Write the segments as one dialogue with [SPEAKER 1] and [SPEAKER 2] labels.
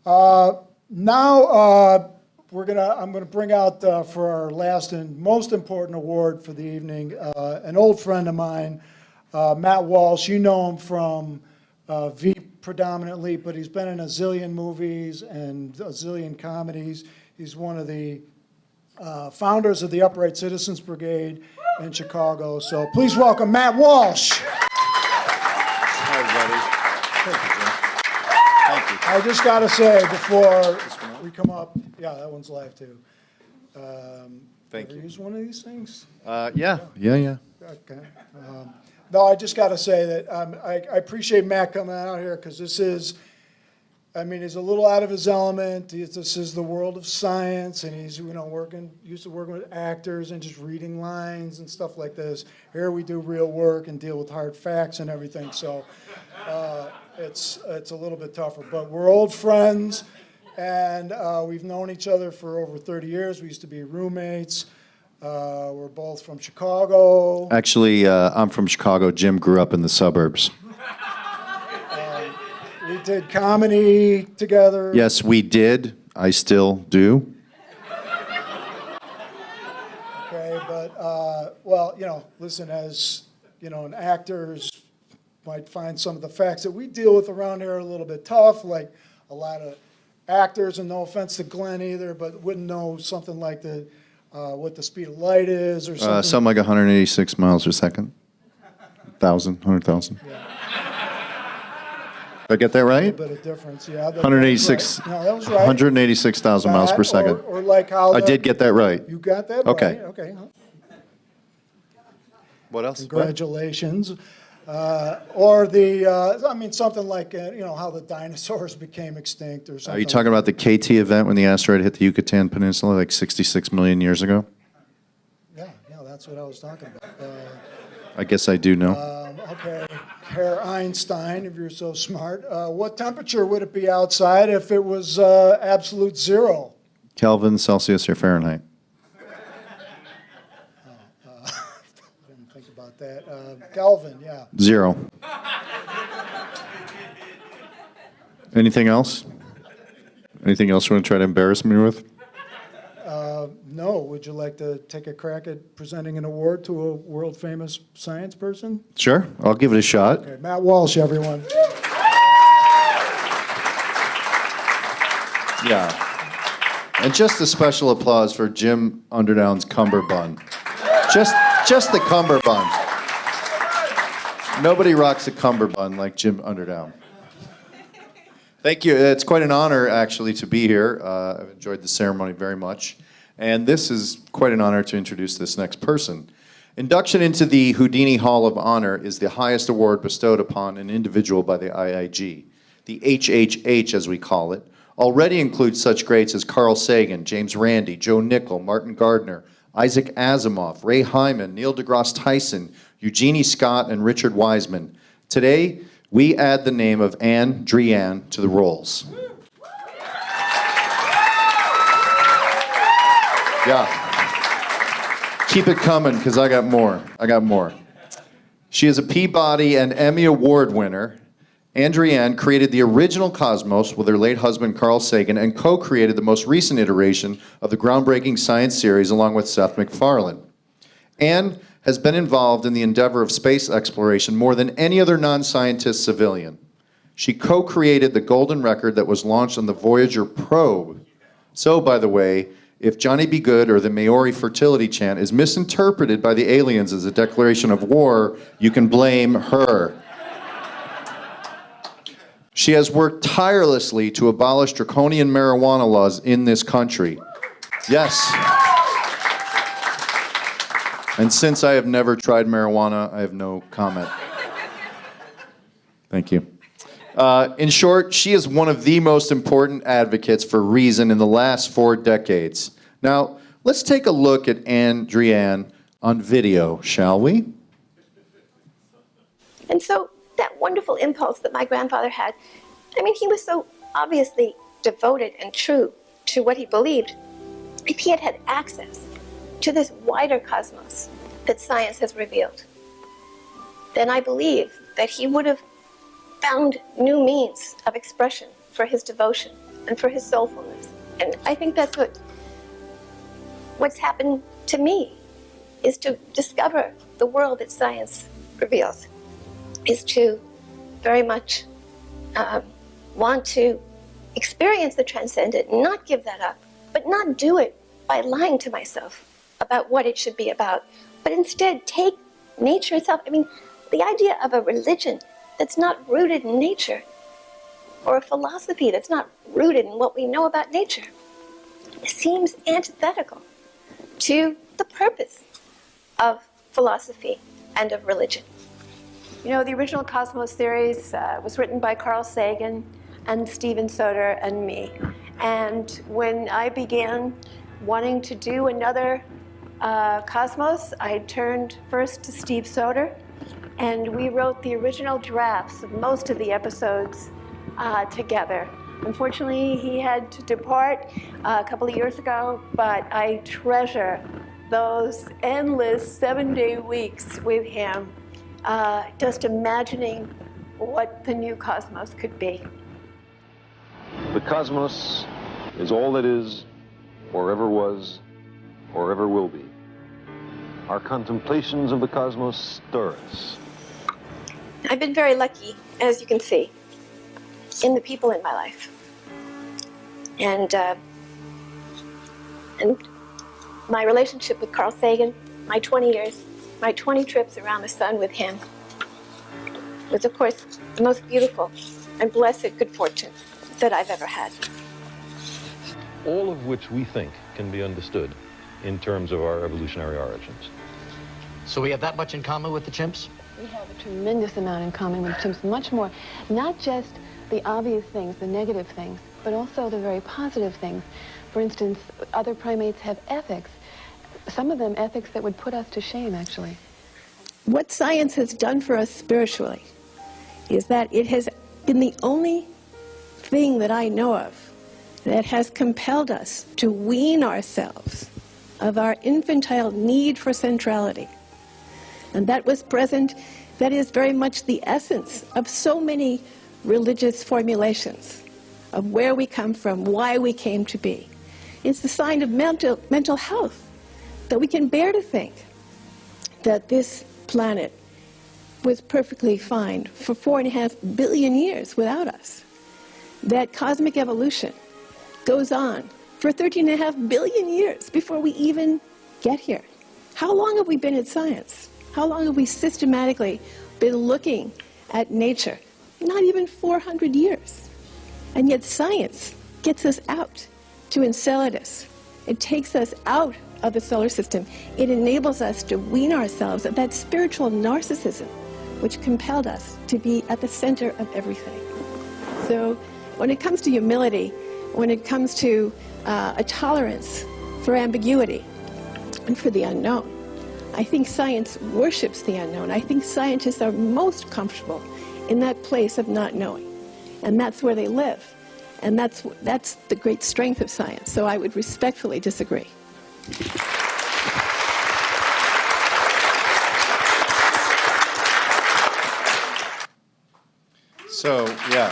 [SPEAKER 1] Now I'm gonna bring out for our last and most important award for the evening, an old friend of mine, Matt Walsh. You know him from Veep predominantly, but he's been in a zillion movies and a zillion comedies. He's one of the founders of the Upright Citizens Brigade in Chicago. So please welcome Matt Walsh.
[SPEAKER 2] Hi, everybody. Thank you, Jim. Thank you.
[SPEAKER 1] I just got to say before we come up, yeah, that one's live too.
[SPEAKER 2] Thank you.
[SPEAKER 1] Use one of these things?
[SPEAKER 2] Yeah.
[SPEAKER 1] Okay. No, I just got to say that I appreciate Matt coming out here because this is, I mean, he's a little out of his element. This is the world of science, and he's, you know, used to working with actors and just reading lines and stuff like this. Here we do real work and deal with hard facts and everything. So it's a little bit tougher, but we're old friends, and we've known each other for over 30 years. We used to be roommates. We're both from Chicago.
[SPEAKER 2] Actually, I'm from Chicago. Jim grew up in the suburbs.
[SPEAKER 1] We did comedy together.
[SPEAKER 2] Yes, we did. I still do.
[SPEAKER 1] Okay, but, well, you know, listen, as, you know, an actors might find some of the facts that we deal with around here a little bit tough, like a lot of actors, and no offense to Glenn either, but wouldn't know something like what the speed of light is or something.
[SPEAKER 2] Something like 186 miles per second. 100,000.
[SPEAKER 1] Yeah.
[SPEAKER 2] Did I get that right?
[SPEAKER 1] A little bit of difference, yeah.
[SPEAKER 2] 186.
[SPEAKER 1] Right. No, that was right.
[SPEAKER 2] 186,000 miles per second.
[SPEAKER 1] Or like how
[SPEAKER 2] I did get that right.
[SPEAKER 1] You got that
[SPEAKER 2] Okay.
[SPEAKER 1] right. Okay.
[SPEAKER 2] What else?
[SPEAKER 1] Congratulations. Or I mean, something like, you know, how the dinosaurs became extinct or something.
[SPEAKER 2] Are you talking about the KT event when the asteroid hit the Yucatan Peninsula like 66 million years ago?
[SPEAKER 1] Yeah, that's what I was talking about.
[SPEAKER 2] I guess I do know.
[SPEAKER 1] Okay, Herr Einstein, if you're so smart. What temperature would it be outside if it was absolute zero?
[SPEAKER 2] Kelvin, Celsius, or Fahrenheit?
[SPEAKER 1] I didn't think about that. Kelvin, yeah.
[SPEAKER 2] 0. Anything else? Anything else you want to try to embarrass me with?
[SPEAKER 1] No. Would you like to take a crack at presenting an award to a world-famous science person?
[SPEAKER 2] Sure, I'll give it a shot.
[SPEAKER 1] Okay, Matt Walsh, everyone.
[SPEAKER 2] Yeah. And just a special applause for Jim Underdown's cummerbund. Just the cummerbund. Nobody rocks a cummerbund like Jim Underdown. Thank you. It's quite an honor, actually, to be here. I've enjoyed the ceremony very much. And this is quite an honor to introduce this next person. Induction into the Houdini Hall of Honor is the highest award bestowed upon an individual by the IIG. The HHH, as we call it, already includes such greats as Carl Sagan, James Randi, Joe Nickell, Martin Gardner, Isaac Asimov, Ray Hyman, Neil deGrasse Tyson, Eugenie Scott, and Richard Wiseman. Today, we add the name of Ann Druyan to the rolls. Yeah. Keep it coming, because I got more. She is a Peabody and Emmy Award winner. Ann Druyan created the original Cosmos with her late husband Carl Sagan and co-created the most recent iteration of the groundbreaking science series along with Seth MacFarlane. Ann has been involved in the endeavor of space exploration more than any other non-scientist civilian. She co-created the golden record that was launched on the Voyager probe. So, by the way, if Johnny Be Good or the Maori fertility chant is misinterpreted by the aliens as a declaration of war, you can blame her. She has worked tirelessly to abolish draconian marijuana laws in this country. Yes. And since I have never tried marijuana, I have no comment. Thank you. In short, she is one of the most important advocates for reason in the last 4 decades. Now, let's take a look at Ann Druyan on video, shall we?
[SPEAKER 3] And so that wonderful impulse that my grandfather had, I mean, he was so obviously devoted and true to what he believed. If he had had access to this wider cosmos that science has revealed, then I believe that he would have found new means of expression for his devotion and for his soulfulness. And I think that's what's happened to me, is to discover the world that science reveals, is to very much want to experience the transcendent, not give that up, but not do it by lying to myself about what it should be about, but instead take nature itself. I mean, the idea of a religion that's not rooted in nature, or a philosophy that's not rooted in what we know about nature, seems antithetical to the purpose of philosophy and of religion. You know, the original Cosmos series was written by Carl Sagan and Steven Soter and me. And when I began wanting to do another Cosmos, I turned first to Steve Soter, and we wrote the original drafts of most of the episodes together. Unfortunately, he had to depart a couple of years ago, but I treasure those endless 7-day weeks with him, just imagining what the new Cosmos could be.
[SPEAKER 4] The cosmos is all that is, or ever was, or ever will be. Our contemplations of the cosmos stir us.
[SPEAKER 3] I've been very lucky, as you can see, in the people in my life. And my relationship with Carl Sagan, my 20 years, my 20 trips around the sun with him, was, of course, the most beautiful and blessed good fortune that I've ever had.
[SPEAKER 4] All of which we think can be understood in terms of our evolutionary origins.
[SPEAKER 5] So we have that much in common with the chimps?
[SPEAKER 6] We have a tremendous amount in common with chimps, much more. Not just the obvious things, the negative things, but also the very positive things. For instance, other primates have ethics. Some of them ethics that would put us to shame, actually.
[SPEAKER 7] What science has done for us spiritually is that it has been the only thing that I know of that has compelled us to wean ourselves of our infantile need for centrality. And that was present, that is very much the essence of so many religious formulations of where we come from, why we came to be. It's the sign of mental health, that we can bear to think that this planet was perfectly fine for 4.5 billion years without us. That cosmic evolution goes on for 13.5 billion years before we even get here. How long have we been at science? How long have we systematically been looking at nature? Not even 400 years. And yet science gets us out to Enceladus. It takes us out of the solar system. It enables us to wean ourselves of that spiritual narcissism which compelled us to be at the center of everything. So when it comes to humility, when it comes to a tolerance for ambiguity and for the unknown, I think science worships the unknown. I think scientists are most comfortable in that place of not knowing. And that's where they live. And that's the great strength of science. So I would respectfully disagree.
[SPEAKER 2] So, yeah.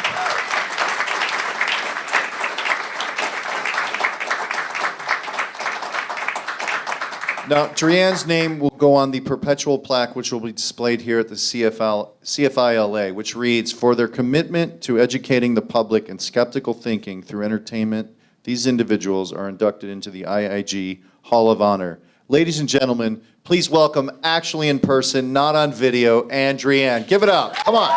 [SPEAKER 2] Now, Druyan's name will go on the perpetual plaque, which will be displayed here at the CFI-LA, which reads, "For their commitment to educating the public and skeptical thinking through entertainment, these individuals are inducted into the IIG Hall of Honor." Ladies and gentlemen, please welcome, actually in person, not on video, Ann Druyan. Give it up. Come on.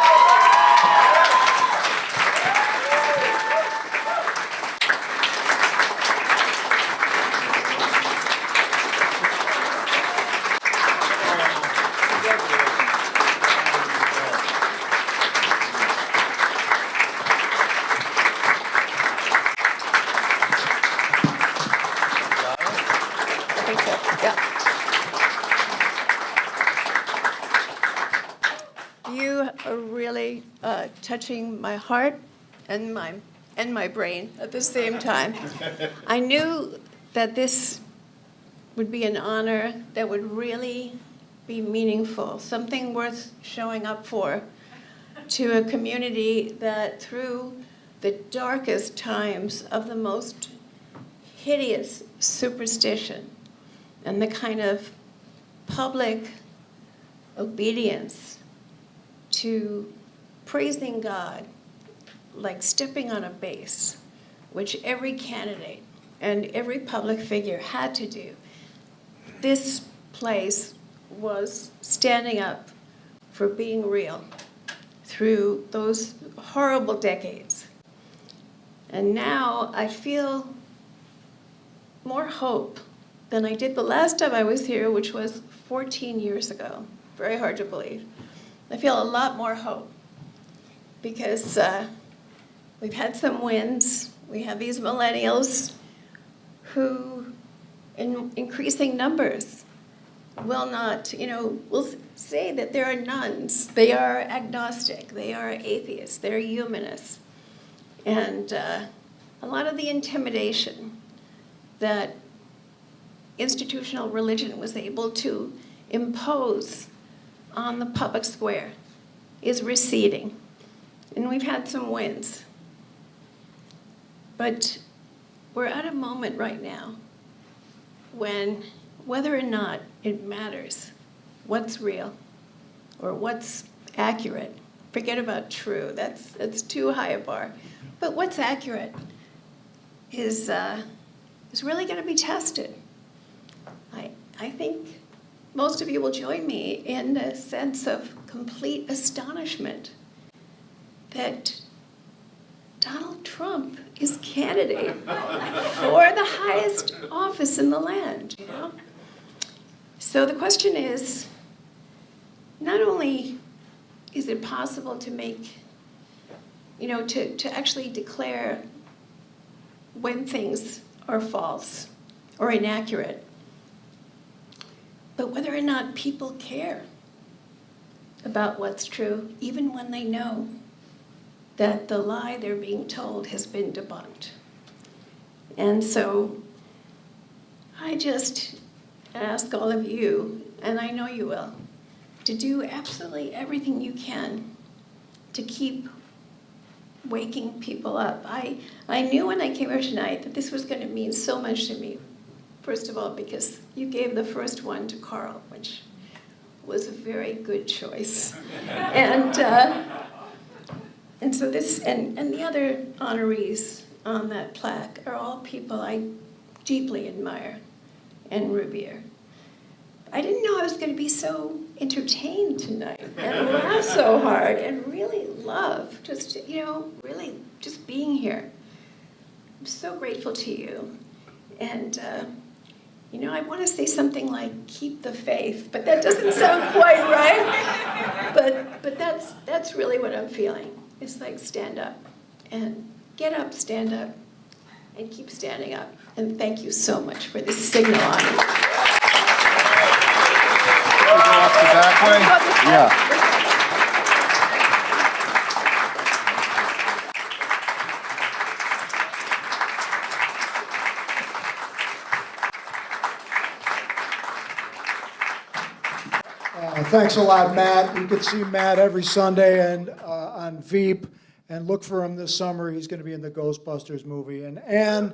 [SPEAKER 7] You are really touching my heart and my brain at the same time. I knew that this would be an honor that would really be meaningful, something worth showing up for, to a community that through the darkest times of the most hideous superstition and the kind of public obedience to praising God, like stepping on a base, which every candidate and every public figure had to do. This place was standing up for being real through those horrible decades. And now I feel more hope than I did the last time I was here, which was 14 years ago. Very hard to believe. I feel a lot more hope because we've had some wins. We have these millennials who, in increasing numbers, will not, will say that there are nuns. They are agnostic. They are atheists. They're humanists. And a lot of the intimidation that institutional religion was able to impose on the public square is receding. And we've had some wins. But we're at a moment right now when whether or not it matters what's real or what's accurate, forget about true, that's too high a bar. But what's accurate is really going to be tested. I think most of you will join me in a sense of complete astonishment that Donald Trump is candidate for the highest office in the land, So the question is, not only is it possible to make, to actually declare when things are false or inaccurate, but whether or not people care about what's true, even when they know that the lie they're being told has been debunked. And so I just ask all of you, and I know you will, to do absolutely everything you can to keep waking people up. I knew when I came here tonight that this was going to mean so much to me. First of all, because you gave the first one to Carl, which was a very good choice. And so this, and the other honorees on that plaque are all people I deeply admire and revere. I didn't know I was going to be so entertained tonight and laugh so hard and really love just, really just being here. I'm so grateful to you. And, I want to say something like, keep the faith, but that doesn't sound quite right. But that's really what I'm feeling. It's like stand up and get up, stand up, and keep standing up. And thank you so much for this signal honor.
[SPEAKER 2] Off the back way? Yeah.
[SPEAKER 1] Thanks a lot, Matt. You can see Matt every Sunday and on Veep, and look for him this summer. He's going to be in the Ghostbusters movie. And Ann,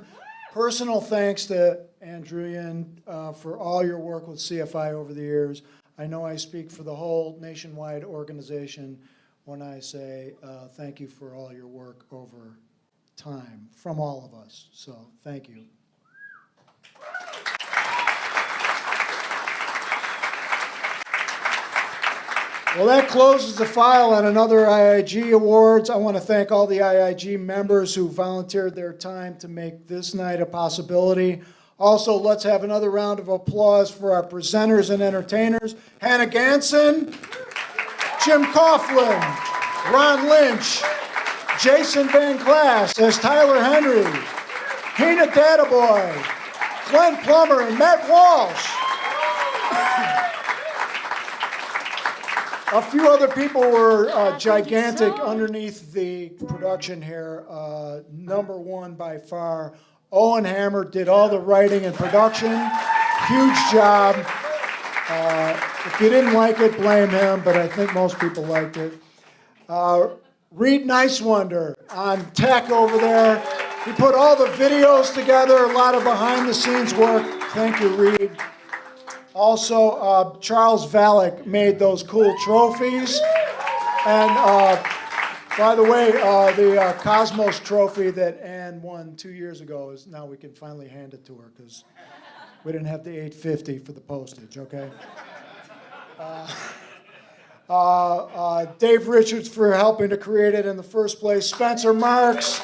[SPEAKER 1] personal thanks to Ann Druyan for all your work with CFI over the years. I know I speak for the whole nationwide organization when I say thank you for all your work over time from all of us. So thank you. Well, that closes the file on another IIG Awards. I want to thank all the IIG members who volunteered their time to make this night a possibility. Also, let's have another round of applause for our presenters and entertainers. Hannah Ganson, Jim Coughlin, Ron Lynch, Jason Van Glass as Tyler Henry, Hina Databoy, Glenn Plummer, and Matt Walsh. A few other people were gigantic underneath the production here. Number one by far, Owen Hammer did all the writing and production. Huge job. If you didn't like it, blame him, but I think most people liked it. Reed Nicewonder on tech over there. He put all the videos together, a lot of behind-the-scenes work. Thank you, Reed. Also, Charles Valek made those cool trophies. And by the way, the Cosmos trophy that Ann won 2 years ago is now we can finally hand it to her because we didn't have the $8.50 for the postage, okay? Dave Richards for helping to create it in the first place. Spencer Marks,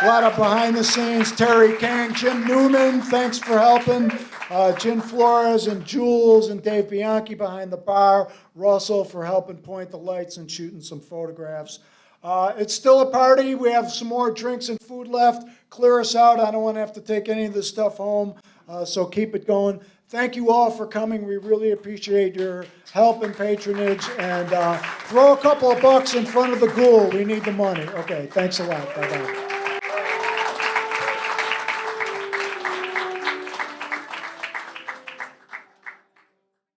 [SPEAKER 1] a lot of behind the scenes. Terry Kang, Jim Newman, thanks for helping. Jim Flores and Jules and Dave Bianchi behind the bar. Russell for helping point the lights and shooting some photographs. It's still a party. We have some more drinks and food left. Clear us out. I don't want to have to take any of this stuff home, so keep it going. Thank you all for coming. We really appreciate your help and patronage. And throw a couple of bucks in front of the ghoul. We need the money. Okay, thanks a lot. Bye-bye.